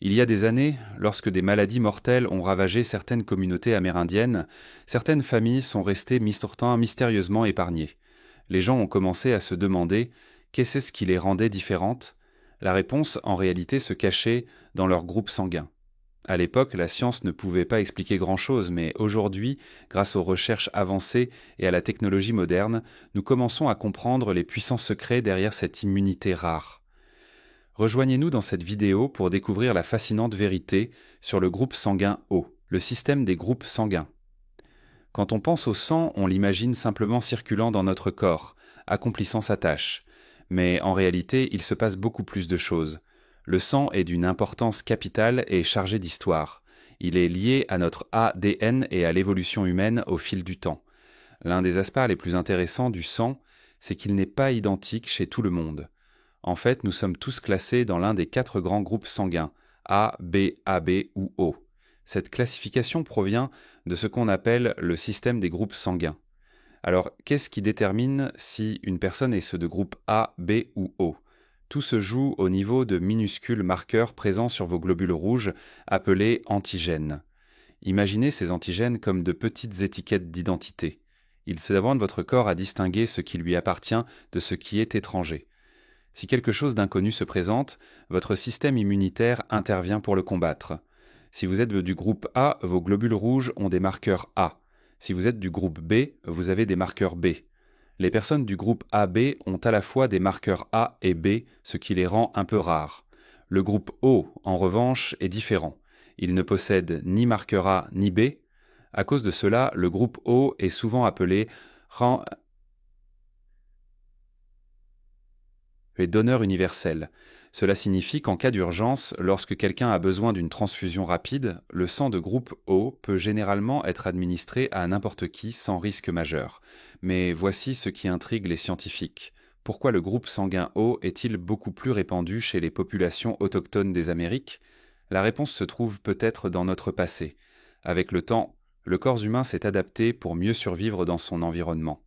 Il y a des années, lorsque des maladies mortelles ont ravagé certaines communautés amérindiennes, certaines familles sont restées mystérieusement épargnées. Les gens ont commencé à se demander qu'est-ce qui les rendait différentes. La réponse, en réalité, se cachait dans leur groupe sanguin. À l'époque, la science ne pouvait pas expliquer grand-chose, mais aujourd'hui, grâce aux recherches avancées et à la technologie moderne, nous commençons à comprendre les puissants secrets derrière cette immunité rare. Rejoignez-nous dans cette vidéo pour découvrir la fascinante vérité sur le groupe sanguin O, le système des groupes sanguins. Quand on pense au sang, on l'imagine simplement circulant dans notre corps, accomplissant sa tâche. Mais en réalité, il se passe beaucoup plus de choses. Le sang est d'une importance capitale et chargé d'histoire. Il est lié à notre ADN et à l'évolution humaine au fil du temps. L'un des aspects les plus intéressants du sang, c'est qu'il n'est pas identique chez tout le monde. En fait, nous sommes tous classés dans l'un des 4 grands groupes sanguins, A, B, AB ou O. Cette classification provient de ce qu'on appelle le système des groupes sanguins. Alors, qu'est-ce qui détermine si une personne est ceux de groupe A, B ou O? Tout se joue au niveau de minuscules marqueurs présents sur vos globules rouges, appelés antigènes. Imaginez ces antigènes comme de petites étiquettes d'identité. Ils servent votre corps à distinguer ce qui lui appartient de ce qui est étranger. Si quelque chose d'inconnu se présente, votre système immunitaire intervient pour le combattre. Si vous êtes du groupe A, vos globules rouges ont des marqueurs A. Si vous êtes du groupe B, vous avez des marqueurs B. Les personnes du groupe AB ont à la fois des marqueurs A et B, ce qui les rend un peu rares. Le groupe O, en revanche, est différent. Il ne possède ni marqueur A ni B. À cause de cela, le groupe O est souvent appelé les donneurs universels. Cela signifie qu'en cas d'urgence, lorsque quelqu'un a besoin d'une transfusion rapide, le sang de groupe O peut généralement être administré à n'importe qui sans risque majeur. Mais voici ce qui intrigue les scientifiques. Pourquoi le groupe sanguin O est-il beaucoup plus répandu chez les populations autochtones des Amériques? La réponse se trouve peut-être dans notre passé. Avec le temps, le corps humain s'est adapté pour mieux survivre dans son environnement.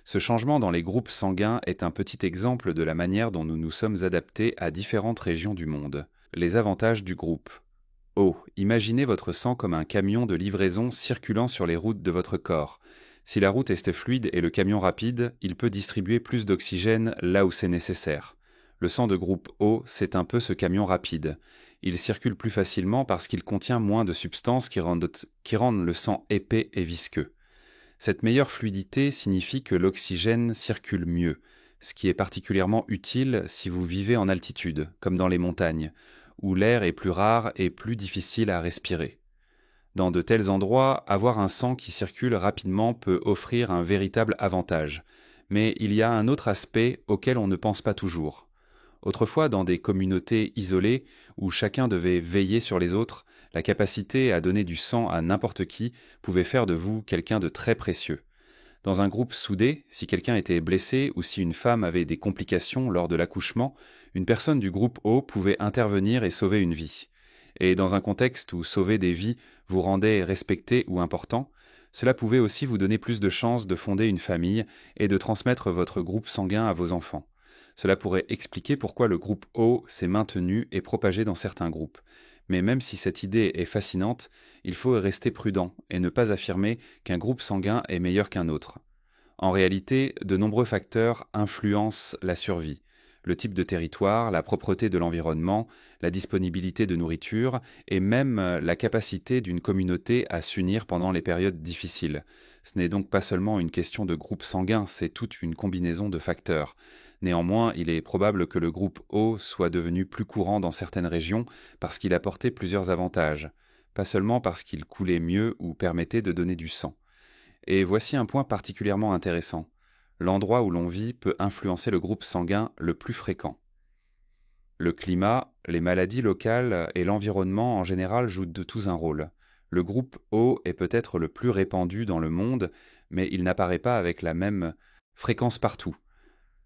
Ce changement dans les groupes sanguins est un petit exemple de la manière dont nous nous sommes adaptés à différentes régions du monde. Les avantages du groupe. O. Imaginez votre sang comme un camion de livraison circulant sur les routes de votre corps. Si la route est fluide et le camion rapide, il peut distribuer plus d'oxygène là où c'est nécessaire. Le sang de groupe O, c'est un peu ce camion rapide. Il circule plus facilement parce qu'il contient moins de substances qui rendent le sang épais et visqueux. Cette meilleure fluidité signifie que l'oxygène circule mieux, ce qui est particulièrement utile si vous vivez en altitude, comme dans les montagnes, où l'air est plus rare et plus difficile à respirer. Dans de tels endroits, avoir un sang qui circule rapidement peut offrir un véritable avantage. Mais il y a un autre aspect auquel on ne pense pas toujours. Autrefois, dans des communautés isolées, où chacun devait veiller sur les autres, la capacité à donner du sang à n'importe qui pouvait faire de vous quelqu'un de très précieux. Dans un groupe soudé, si quelqu'un était blessé ou si une femme avait des complications lors de l'accouchement, une personne du groupe O pouvait intervenir et sauver une vie. Et dans un contexte où sauver des vies vous rendait respecté ou important, cela pouvait aussi vous donner plus de chances de fonder une famille et de transmettre votre groupe sanguin à vos enfants. Cela pourrait expliquer pourquoi le groupe O s'est maintenu et propagé dans certains groupes. Mais même si cette idée est fascinante, il faut rester prudent et ne pas affirmer qu'un groupe sanguin est meilleur qu'un autre. En réalité, de nombreux facteurs influencent la survie. Le type de territoire, la propreté de l'environnement, la disponibilité de nourriture et même la capacité d'une communauté à s'unir pendant les périodes difficiles. Ce n'est donc pas seulement une question de groupe sanguin, c'est toute une combinaison de facteurs. Néanmoins, il est probable que le groupe O soit devenu plus courant dans certaines régions parce qu'il apportait plusieurs avantages, pas seulement parce qu'il coulait mieux ou permettait de donner du sang. Et voici un point particulièrement intéressant. L'endroit où l'on vit peut influencer le groupe sanguin le plus fréquent. Le climat, les maladies locales et l'environnement en général jouent de tous un rôle. Le groupe O est peut-être le plus répandu dans le monde, mais il n'apparaît pas avec la même fréquence partout.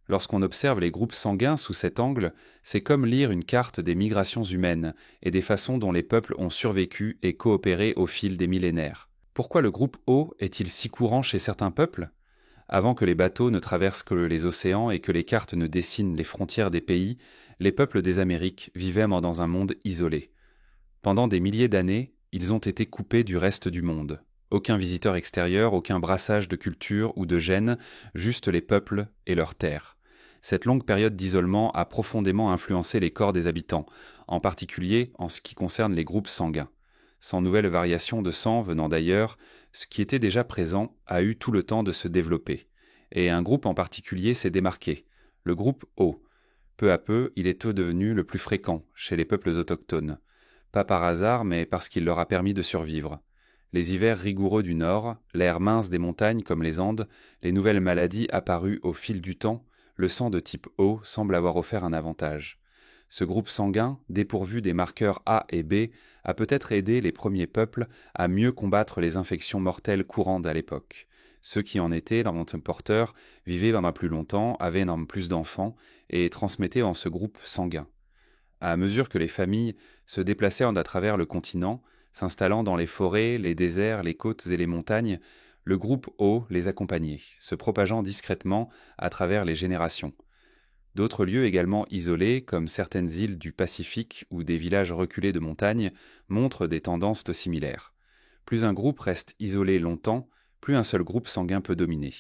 Lorsqu'on observe les groupes sanguins sous cet angle, c'est comme lire une carte des migrations humaines et des façons dont les peuples ont survécu et coopéré au fil des millénaires. Pourquoi le groupe O est-il si courant chez certains peuples ? Avant que les bateaux ne traversent que les océans et que les cartes ne dessinent les frontières des pays, les peuples des Amériques vivaient dans un monde isolé. Pendant des milliers d'années, ils ont été coupés du reste du monde. Aucun visiteur extérieur, aucun brassage de culture ou de gènes, juste les peuples et leurs terres. Cette longue période d'isolement a profondément influencé les corps des habitants, en particulier en ce qui concerne les groupes sanguins. Sans nouvelles variations de sang venant d'ailleurs, ce qui était déjà présent a eu tout le temps de se développer. Et un groupe en particulier s'est démarqué, le groupe O. Peu à peu, il est devenu le plus fréquent chez les peuples autochtones. Pas par hasard, mais parce qu'il leur a permis de survivre. Les hivers rigoureux du nord, l'air mince des montagnes comme les Andes, les nouvelles maladies apparues au fil du temps, le sang de type O semble avoir offert un avantage. Ce groupe sanguin, dépourvu des marqueurs A et B, a peut-être aidé les premiers peuples à mieux combattre les infections mortelles courantes à l'époque. Ceux qui en étaient porteurs vivaient pendant plus longtemps, avaient plus d'enfants et transmettaient en ce groupe sanguin. À mesure que les familles se déplaçaient à travers le continent, s'installant dans les forêts, les déserts, les côtes et les montagnes, le groupe O les accompagnait, se propageant discrètement à travers les générations. D'autres lieux également isolés, comme certaines îles du Pacifique ou des villages reculés de montagne, montrent des tendances similaires. Plus un groupe reste isolé longtemps, plus un seul groupe sanguin peut dominer.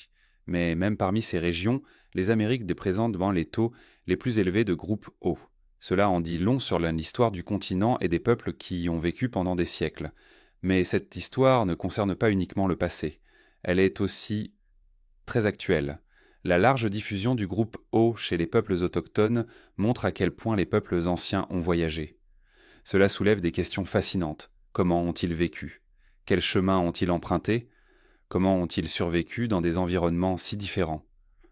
Mais même parmi ces régions, les Amériques présentent devant les taux les plus élevés de groupe O. Cela en dit long sur l'histoire du continent et des peuples qui y ont vécu pendant des siècles. Mais cette histoire ne concerne pas uniquement le passé. Elle est aussi très actuelle. La large diffusion du groupe O chez les peuples autochtones montre à quel point les peuples anciens ont voyagé. Cela soulève des questions fascinantes. Comment ont-ils vécu? Quels chemins ont-ils empruntés? Comment ont-ils survécu dans des environnements si différents?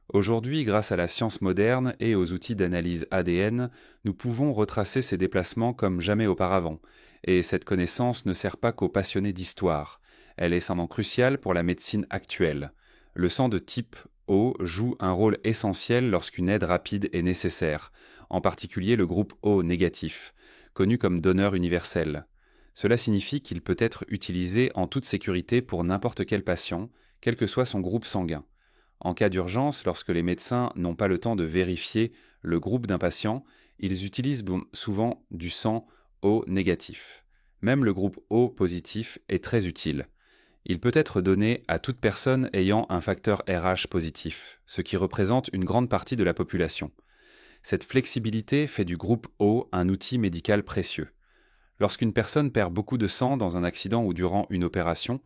Aujourd'hui, grâce à la science moderne et aux outils d'analyse ADN, nous pouvons retracer ces déplacements comme jamais auparavant. Et cette connaissance ne sert pas qu'aux passionnés d'histoire. Elle est simplement cruciale pour la médecine actuelle. Le sang de type O joue un rôle essentiel lorsqu'une aide rapide est nécessaire, en particulier le groupe O négatif, connu comme donneur universel. Cela signifie qu'il peut être utilisé en toute sécurité pour n'importe quel patient, quel que soit son groupe sanguin. En cas d'urgence, lorsque les médecins n'ont pas le temps de vérifier le groupe d'un patient, ils utilisent souvent du sang O négatif. Même le groupe O positif est très utile. Il peut être donné à toute personne ayant un facteur RH positif, ce qui représente une grande partie de la population. Cette flexibilité fait du groupe O un outil médical précieux. Lorsqu'une personne perd beaucoup de sang dans un accident ou durant une opération,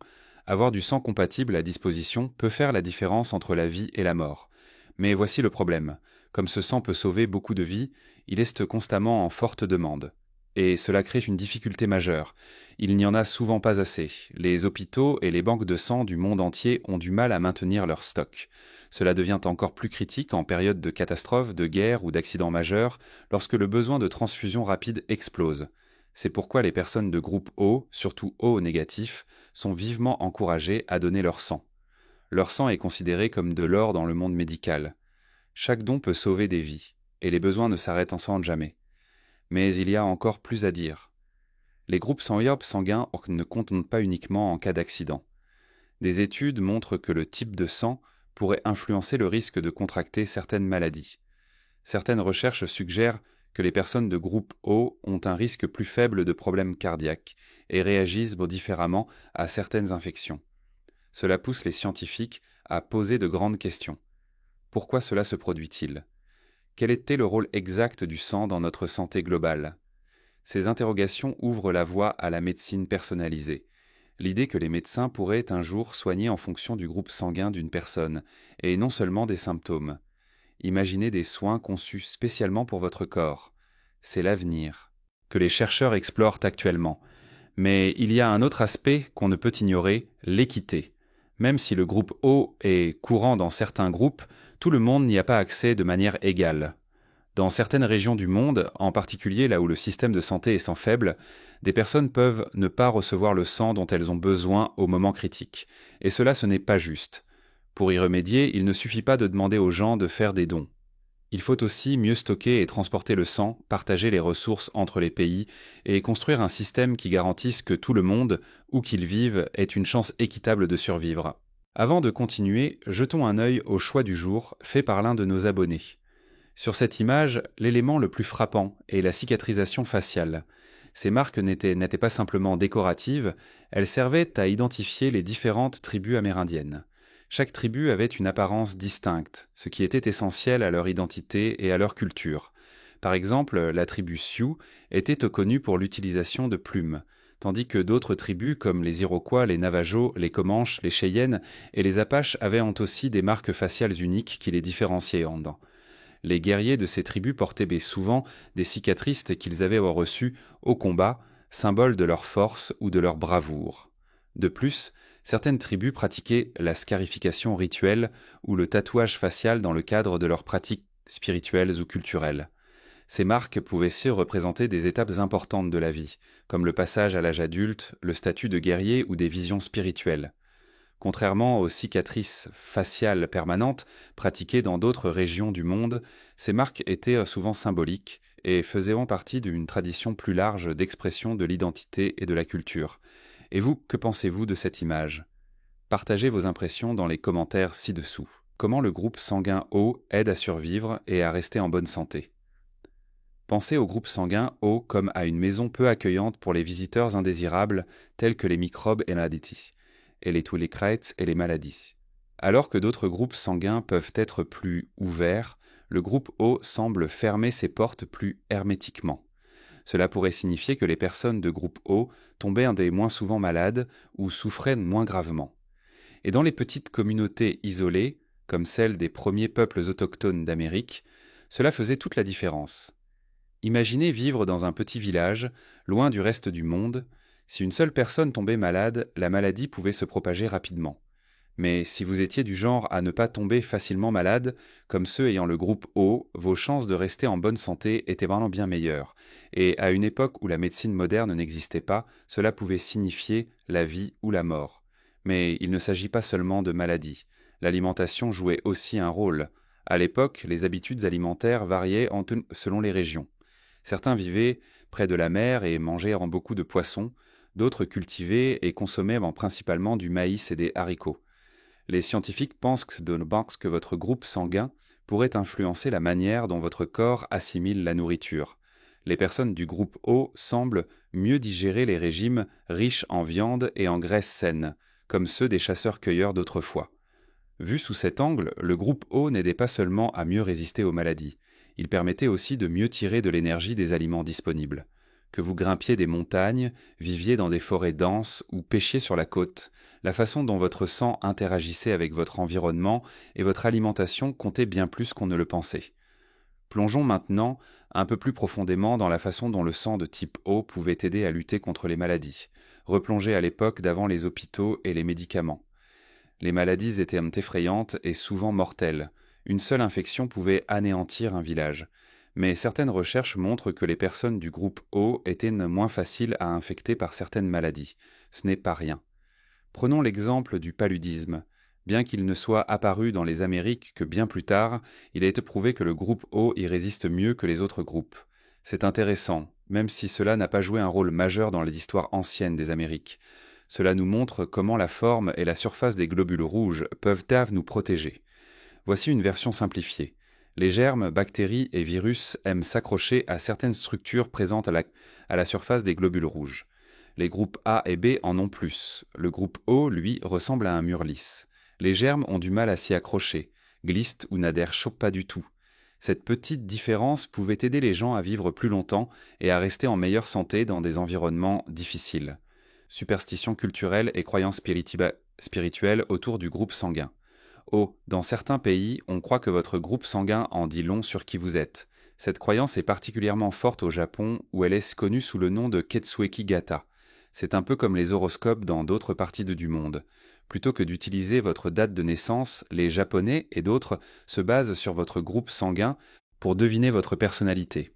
avoir du sang compatible à disposition peut faire la différence entre la vie et la mort. Mais voici le problème. Comme ce sang peut sauver beaucoup de vies, il est constamment en forte demande. Et cela crée une difficulté majeure. Il n'y en a souvent pas assez. Les hôpitaux et les banques de sang du monde entier ont du mal à maintenir leur stock. Cela devient encore plus critique en période de catastrophe, de guerre ou d'accident majeur, lorsque le besoin de transfusion rapide explose. C'est pourquoi les personnes de groupe O, surtout O négatif, sont vivement encouragées à donner leur sang. Leur sang est considéré comme de l'or dans le monde médical. Chaque don peut sauver des vies, et les besoins ne s'arrêtent ensemble jamais. Mais il y a encore plus à dire. Les groupes sanguins ne comptent pas uniquement en cas d'accident. Des études montrent que le type de sang pourrait influencer le risque de contracter certaines maladies. Certaines recherches suggèrent que les personnes de groupe O ont un risque plus faible de problèmes cardiaques et réagissent différemment à certaines infections. Cela pousse les scientifiques à poser de grandes questions. Pourquoi cela se produit-il? Quel était le rôle exact du sang dans notre santé globale? Ces interrogations ouvrent la voie à la médecine personnalisée. L'idée que les médecins pourraient un jour soigner en fonction du groupe sanguin d'une personne, et non seulement des symptômes. Imaginez des soins conçus spécialement pour votre corps. C'est l'avenir, que les chercheurs explorent actuellement. Mais il y a un autre aspect qu'on ne peut ignorer, l'équité. Même si le groupe O est courant dans certains groupes, tout le monde n'y a pas accès de manière égale. Dans certaines régions du monde, en particulier là où le système de santé est sans faible, des personnes peuvent ne pas recevoir le sang dont elles ont besoin au moment critique. Et cela, ce n'est pas juste. Pour y remédier, il ne suffit pas de demander aux gens de faire des dons. Il faut aussi mieux stocker et transporter le sang, partager les ressources entre les pays et construire un système qui garantisse que tout le monde, où qu'il vive, ait une chance équitable de survivre. Avant de continuer, jetons un œil au choix du jour fait par l'un de nos abonnés. Sur cette image, l'élément le plus frappant est la cicatrisation faciale. Ces marques n'étaient pas simplement décoratives, elles servaient à identifier les différentes tribus amérindiennes. Chaque tribu avait une apparence distincte, ce qui était essentiel à leur identité et à leur culture. Par exemple, la tribu Sioux était connue pour l'utilisation de plumes, tandis que d'autres tribus comme les Iroquois, les Navajos, les Comanches, les Cheyennes et les Apaches avaient aussi des marques faciales uniques qui les différenciaient. Les guerriers de ces tribus portaient souvent des cicatrices qu'ils avaient reçues au combat, symbole de leur force ou de leur bravoure. De plus, certaines tribus pratiquaient la scarification rituelle ou le tatouage facial dans le cadre de leurs pratiques spirituelles ou culturelles. Ces marques pouvaient aussi représenter des étapes importantes de la vie, comme le passage à l'âge adulte, le statut de guerrier ou des visions spirituelles. Contrairement aux cicatrices faciales permanentes pratiquées dans d'autres régions du monde, ces marques étaient souvent symboliques et faisaient partie d'une tradition plus large d'expression de l'identité et de la culture. Et vous, que pensez-vous de cette image ? Partagez vos impressions dans les commentaires ci-dessous. Comment le groupe sanguin O aide à survivre et à rester en bonne santé ? Pensez au groupe sanguin O comme à une maison peu accueillante pour les visiteurs indésirables tels que les microbes et les Tulicrates et les maladies. Alors que d'autres groupes sanguins peuvent être plus ouverts, le groupe O semble fermer ses portes plus hermétiquement. Cela pourrait signifier que les personnes de groupe O tombaient moins souvent malades ou souffraient moins gravement. Et dans les petites communautés isolées, comme celles des premiers peuples autochtones d'Amérique, cela faisait toute la différence. Imaginez vivre dans un petit village, loin du reste du monde. Si une seule personne tombait malade, la maladie pouvait se propager rapidement. Mais si vous étiez du genre à ne pas tomber facilement malade, comme ceux ayant le groupe O, vos chances de rester en bonne santé étaient vraiment bien meilleures. Et à une époque où la médecine moderne n'existait pas, cela pouvait signifier la vie ou la mort. Mais il ne s'agit pas seulement de maladies. L'alimentation jouait aussi un rôle. À l'époque, les habitudes alimentaires variaient selon les régions. Certains vivaient près de la mer et mangeaient beaucoup de poissons, d'autres cultivaient et consommaient principalement du maïs et des haricots. Les scientifiques pensent que votre groupe sanguin pourrait influencer la manière dont votre corps assimile la nourriture. Les personnes du groupe O semblent mieux digérer les régimes riches en viande et en graisses saines, comme ceux des chasseurs-cueilleurs d'autrefois. Vu sous cet angle, le groupe O n'aidait pas seulement à mieux résister aux maladies, il permettait aussi de mieux tirer de l'énergie des aliments disponibles. Que vous grimpiez des montagnes, viviez dans des forêts denses ou pêchiez sur la côte, la façon dont votre sang interagissait avec votre environnement et votre alimentation comptait bien plus qu'on ne le pensait. Plongeons maintenant un peu plus profondément dans la façon dont le sang de type O pouvait aider à lutter contre les maladies. Replongez à l'époque d'avant les hôpitaux et les médicaments. Les maladies étaient effrayantes et souvent mortelles. Une seule infection pouvait anéantir un village. Mais certaines recherches montrent que les personnes du groupe O étaient moins faciles à infecter par certaines maladies. Ce n'est pas rien. Prenons l'exemple du paludisme. Bien qu'il ne soit apparu dans les Amériques que bien plus tard, il a été prouvé que le groupe O y résiste mieux que les autres groupes. C'est intéressant, même si cela n'a pas joué un rôle majeur dans les histoires anciennes des Amériques. Cela nous montre comment la forme et la surface des globules rouges peuvent nous protéger. Voici une version simplifiée. Les germes, bactéries et virus aiment s'accrocher à certaines structures présentes à la surface des globules rouges. Les groupes A et B en ont plus. Le groupe O, lui, ressemble à un mur lisse. Les germes ont du mal à s'y accrocher, glissent ou n'adhèrent pas du tout. Cette petite différence pouvait aider les gens à vivre plus longtemps et à rester en meilleure santé dans des environnements difficiles. Superstitions culturelles et croyances spirituelles autour du groupe sanguin. Dans certains pays, on croit que votre groupe sanguin en dit long sur qui vous êtes. Cette croyance est particulièrement forte au Japon, où elle est connue sous le nom de Ketsueki Gata. C'est un peu comme les horoscopes dans d'autres parties du monde. Plutôt que d'utiliser votre date de naissance, les Japonais et d'autres se basent sur votre groupe sanguin pour deviner votre personnalité.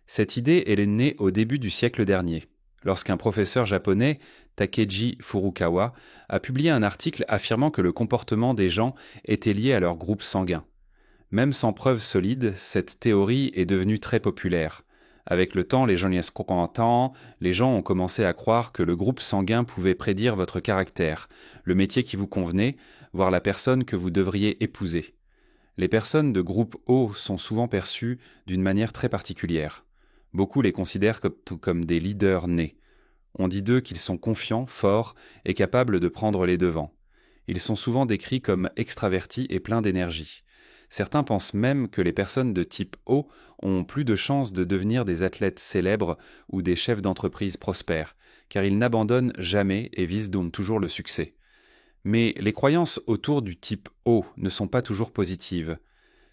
Cette idée est née au début du siècle dernier, lorsqu'un professeur japonais, Takeji Furukawa, a publié un article affirmant que le comportement des gens était lié à leur groupe sanguin. Même sans preuve solide, cette théorie est devenue très populaire. Avec le temps, les gens ont commencé à croire que le groupe sanguin pouvait prédire votre caractère, le métier qui vous convenait, voire la personne que vous devriez épouser. Les personnes de groupe O sont souvent perçues d'une manière très particulière. Beaucoup les considèrent comme des leaders nés. On dit d'eux qu'ils sont confiants, forts et capables de prendre les devants. Ils sont souvent décrits comme extravertis et pleins d'énergie. Certains pensent même que les personnes de type O ont plus de chances de devenir des athlètes célèbres ou des chefs d'entreprise prospères, car ils n'abandonnent jamais et visent donc toujours le succès. Mais les croyances autour du type O ne sont pas toujours positives.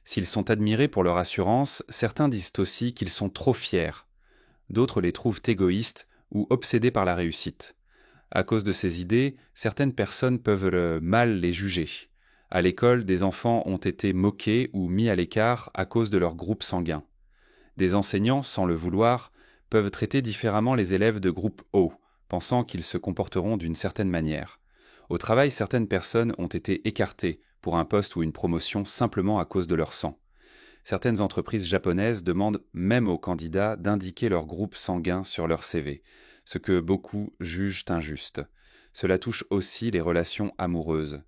S'ils sont admirés pour leur assurance, certains disent aussi qu'ils sont trop fiers. D'autres les trouvent égoïstes ou obsédés par la réussite. À cause de ces idées, certaines personnes peuvent mal les juger. À l'école, des enfants ont été moqués ou mis à l'écart à cause de leur groupe sanguin. Des enseignants, sans le vouloir, peuvent traiter différemment les élèves de groupe O, pensant qu'ils se comporteront d'une certaine manière. Au travail, certaines personnes ont été écartées pour un poste ou une promotion simplement à cause de leur sang. Certaines entreprises japonaises demandent même aux candidats d'indiquer leur groupe sanguin sur leur CV, ce que beaucoup jugent injuste. Cela touche aussi les relations amoureuses.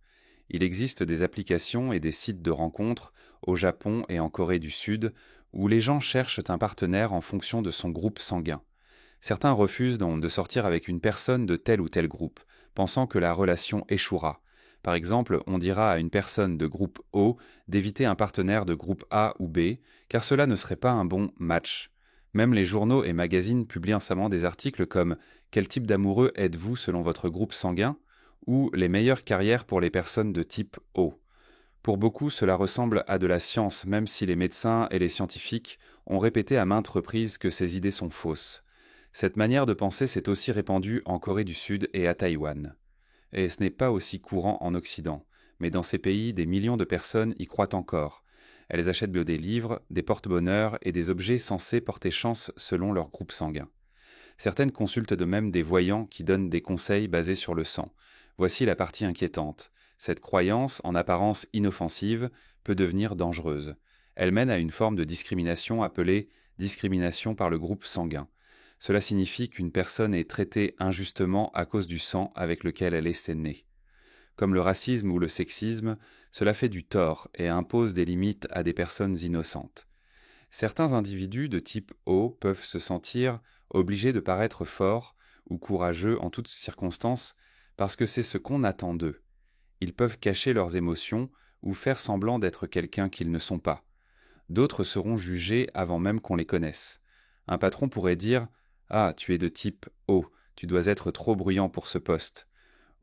Il existe des applications et des sites de rencontres au Japon et en Corée du Sud où les gens cherchent un partenaire en fonction de son groupe sanguin. Certains refusent donc de sortir avec une personne de tel ou tel groupe, pensant que la relation échouera. Par exemple, on dira à une personne de groupe O d'éviter un partenaire de groupe A ou B, car cela ne serait pas un bon match. Même les journaux et magazines publient récemment des articles comme « Quel type d'amoureux êtes-vous selon votre groupe sanguin ?» ou « Les meilleures carrières pour les personnes de type O ». Pour beaucoup, cela ressemble à de la science, même si les médecins et les scientifiques ont répété à maintes reprises que ces idées sont fausses. Cette manière de penser s'est aussi répandue en Corée du Sud et à Taïwan. Et ce n'est pas aussi courant en Occident, mais dans ces pays, des millions de personnes y croient encore. Elles achètent des livres, des porte-bonheur et des objets censés porter chance selon leur groupe sanguin. Certaines consultent de même des voyants qui donnent des conseils basés sur le sang. Voici la partie inquiétante. Cette croyance, en apparence inoffensive, peut devenir dangereuse. Elle mène à une forme de discrimination appelée discrimination par le groupe sanguin. Cela signifie qu'une personne est traitée injustement à cause du sang avec lequel elle est née. Comme le racisme ou le sexisme, cela fait du tort et impose des limites à des personnes innocentes. Certains individus de type O peuvent se sentir obligés de paraître forts ou courageux en toutes circonstances parce que c'est ce qu'on attend d'eux. Ils peuvent cacher leurs émotions ou faire semblant d'être quelqu'un qu'ils ne sont pas. D'autres seront jugés avant même qu'on les connaisse. Un patron pourrait dire « Ah, tu es de type O, tu dois être trop bruyant pour ce poste ».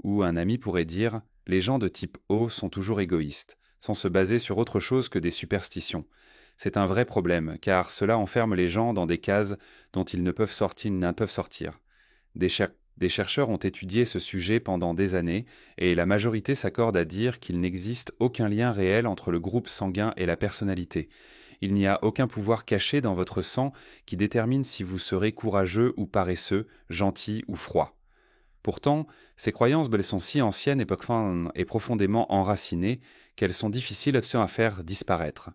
Ou un ami pourrait dire « Les gens de type O sont toujours égoïstes », sans se baser sur autre chose que des superstitions. C'est un vrai problème, car cela enferme les gens dans des cases dont ils ne peuvent sortir. Des chercheurs ont étudié ce sujet pendant des années, et la majorité s'accorde à dire qu'il n'existe aucun lien réel entre le groupe sanguin et la personnalité. Il n'y a aucun pouvoir caché dans votre sang qui détermine si vous serez courageux ou paresseux, gentil ou froid. Pourtant, ces croyances sont si anciennes et profondément enracinées qu'elles sont difficiles à faire disparaître.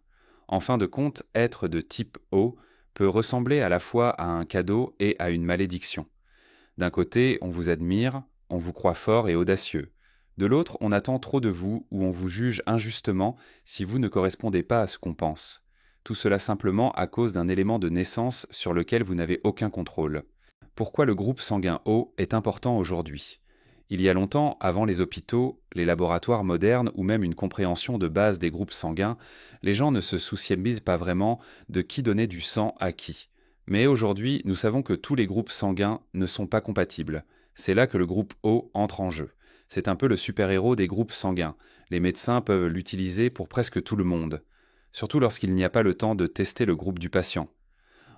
En fin de compte, être de type O peut ressembler à la fois à un cadeau et à une malédiction. D'un côté, on vous admire, on vous croit fort et audacieux. De l'autre, on attend trop de vous ou on vous juge injustement si vous ne correspondez pas à ce qu'on pense. Tout cela simplement à cause d'un élément de naissance sur lequel vous n'avez aucun contrôle. Pourquoi le groupe sanguin O est important aujourd'hui ? Il y a longtemps, avant les hôpitaux, les laboratoires modernes ou même une compréhension de base des groupes sanguins, les gens ne se souciaient pas vraiment de qui donnait du sang à qui. Mais aujourd'hui, nous savons que tous les groupes sanguins ne sont pas compatibles. C'est là que le groupe O entre en jeu. C'est un peu le super-héros des groupes sanguins. Les médecins peuvent l'utiliser pour presque tout le monde. Surtout lorsqu'il n'y a pas le temps de tester le groupe du patient.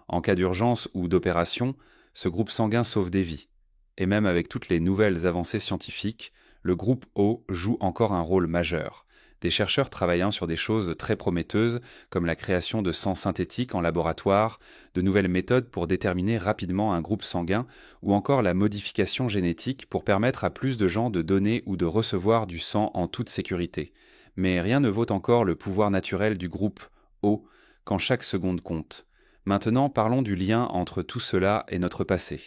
En cas d'urgence ou d'opération, ce groupe sanguin sauve des vies. Et même avec toutes les nouvelles avancées scientifiques, le groupe O joue encore un rôle majeur. Des chercheurs travaillent sur des choses très prometteuses, comme la création de sang synthétique en laboratoire, de nouvelles méthodes pour déterminer rapidement un groupe sanguin, ou encore la modification génétique pour permettre à plus de gens de donner ou de recevoir du sang en toute sécurité. Mais rien ne vaut encore le pouvoir naturel du groupe O, quand chaque seconde compte. Maintenant, parlons du lien entre tout cela et notre passé.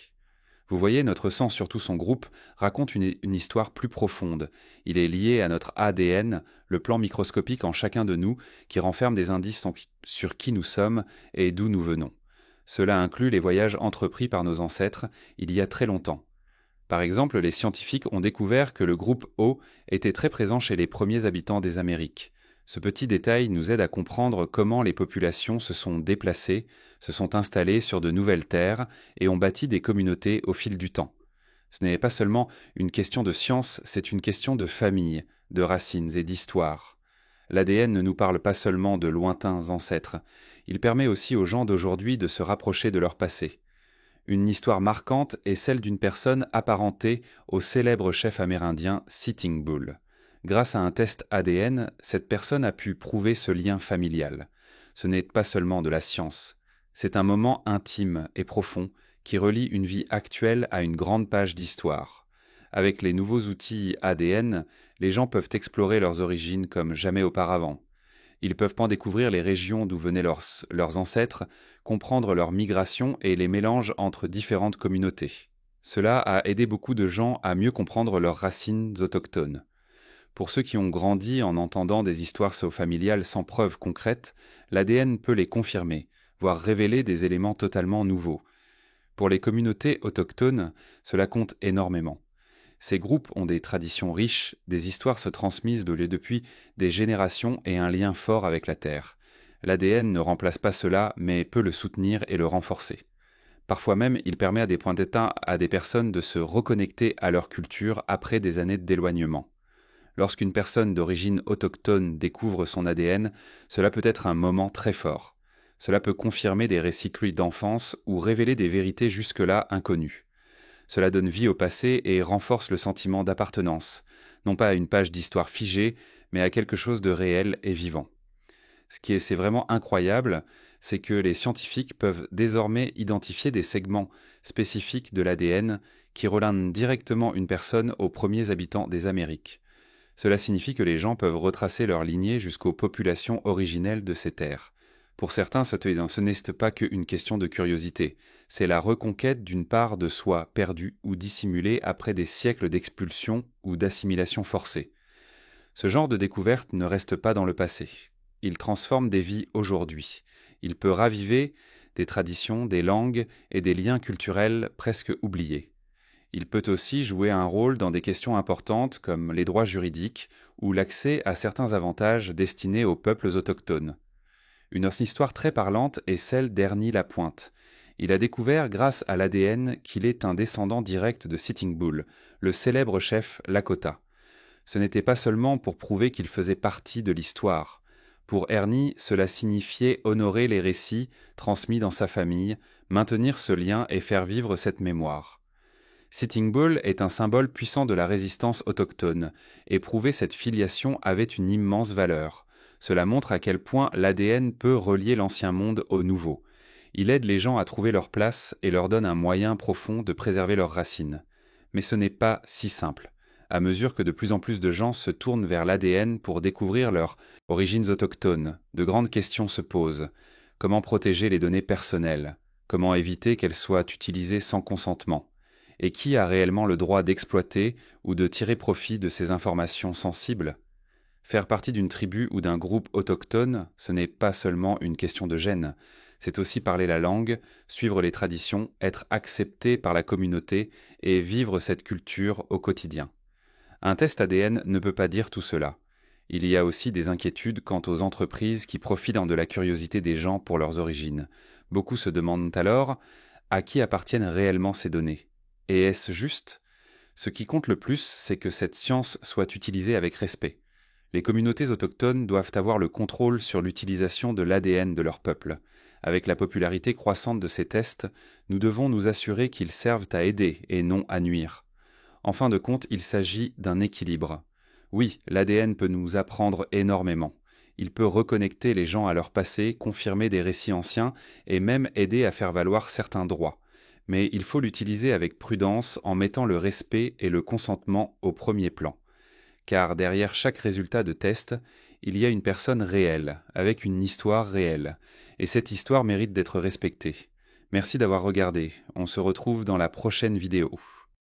Vous voyez, notre sang, surtout son groupe, raconte une histoire plus profonde. Il est lié à notre ADN, le plan microscopique en chacun de nous, qui renferme des indices sur qui nous sommes et d'où nous venons. Cela inclut les voyages entrepris par nos ancêtres il y a très longtemps. Par exemple, les scientifiques ont découvert que le groupe O était très présent chez les premiers habitants des Amériques. Ce petit détail nous aide à comprendre comment les populations se sont déplacées, se sont installées sur de nouvelles terres et ont bâti des communautés au fil du temps. Ce n'est pas seulement une question de science, c'est une question de famille, de racines et d'histoire. L'ADN ne nous parle pas seulement de lointains ancêtres, il permet aussi aux gens d'aujourd'hui de se rapprocher de leur passé. Une histoire marquante est celle d'une personne apparentée au célèbre chef amérindien Sitting Bull. Grâce à un test ADN, cette personne a pu prouver ce lien familial. Ce n'est pas seulement de la science, c'est un moment intime et profond qui relie une vie actuelle à une grande page d'histoire. Avec les nouveaux outils ADN, les gens peuvent explorer leurs origines comme jamais auparavant. Ils peuvent en découvrir les régions d'où venaient leurs ancêtres, comprendre leur migration et les mélanges entre différentes communautés. Cela a aidé beaucoup de gens à mieux comprendre leurs racines autochtones. Pour ceux qui ont grandi en entendant des histoires familiales sans preuves concrètes, l'ADN peut les confirmer, voire révéler des éléments totalement nouveaux. Pour les communautés autochtones, cela compte énormément. Ces groupes ont des traditions riches, des histoires se transmises depuis des générations et un lien fort avec la terre. L'ADN ne remplace pas cela, mais peut le soutenir et le renforcer. Parfois même, il permet à des points d'état à des personnes de se reconnecter à leur culture après des années d'éloignement. Lorsqu'une personne d'origine autochtone découvre son ADN, cela peut être un moment très fort. Cela peut confirmer des récits d'enfance ou révéler des vérités jusque-là inconnues. Cela donne vie au passé et renforce le sentiment d'appartenance, non pas à une page d'histoire figée, mais à quelque chose de réel et vivant. C'est vraiment incroyable, c'est que les scientifiques peuvent désormais identifier des segments spécifiques de l'ADN qui relaient directement une personne aux premiers habitants des Amériques. Cela signifie que les gens peuvent retracer leur lignée jusqu'aux populations originelles de ces terres. Pour certains, ce n'est pas qu'une question de curiosité, c'est la reconquête d'une part de soi perdue ou dissimulée après des siècles d'expulsion ou d'assimilation forcée. Ce genre de découverte ne reste pas dans le passé. Il transforme des vies aujourd'hui. Il peut raviver des traditions, des langues et des liens culturels presque oubliés. Il peut aussi jouer un rôle dans des questions importantes comme les droits juridiques ou l'accès à certains avantages destinés aux peuples autochtones. Une histoire très parlante est celle d'Ernie Lapointe. Il a découvert grâce à l'ADN qu'il est un descendant direct de Sitting Bull, le célèbre chef Lakota. Ce n'était pas seulement pour prouver qu'il faisait partie de l'histoire. Pour Ernie, cela signifiait honorer les récits transmis dans sa famille, maintenir ce lien et faire vivre cette mémoire. Sitting Bull est un symbole puissant de la résistance autochtone, et prouver cette filiation avait une immense valeur. Cela montre à quel point l'ADN peut relier l'ancien monde au nouveau. Il aide les gens à trouver leur place et leur donne un moyen profond de préserver leurs racines. Mais ce n'est pas si simple. À mesure que de plus en plus de gens se tournent vers l'ADN pour découvrir leurs origines autochtones, de grandes questions se posent. Comment protéger les données personnelles? Comment éviter qu'elles soient utilisées sans consentement? Et qui a réellement le droit d'exploiter ou de tirer profit de ces informations sensibles? Faire partie d'une tribu ou d'un groupe autochtone, ce n'est pas seulement une question de gène, c'est aussi parler la langue, suivre les traditions, être accepté par la communauté et vivre cette culture au quotidien. Un test ADN ne peut pas dire tout cela. Il y a aussi des inquiétudes quant aux entreprises qui profitent de la curiosité des gens pour leurs origines. Beaucoup se demandent alors à qui appartiennent réellement ces données. Et est-ce juste? Ce qui compte le plus, c'est que cette science soit utilisée avec respect. Les communautés autochtones doivent avoir le contrôle sur l'utilisation de l'ADN de leur peuple. Avec la popularité croissante de ces tests, nous devons nous assurer qu'ils servent à aider et non à nuire. En fin de compte, il s'agit d'un équilibre. Oui, l'ADN peut nous apprendre énormément. Il peut reconnecter les gens à leur passé, confirmer des récits anciens et même aider à faire valoir certains droits. Mais il faut l'utiliser avec prudence en mettant le respect et le consentement au premier plan. Car derrière chaque résultat de test, il y a une personne réelle, avec une histoire réelle, et cette histoire mérite d'être respectée. Merci d'avoir regardé, on se retrouve dans la prochaine vidéo.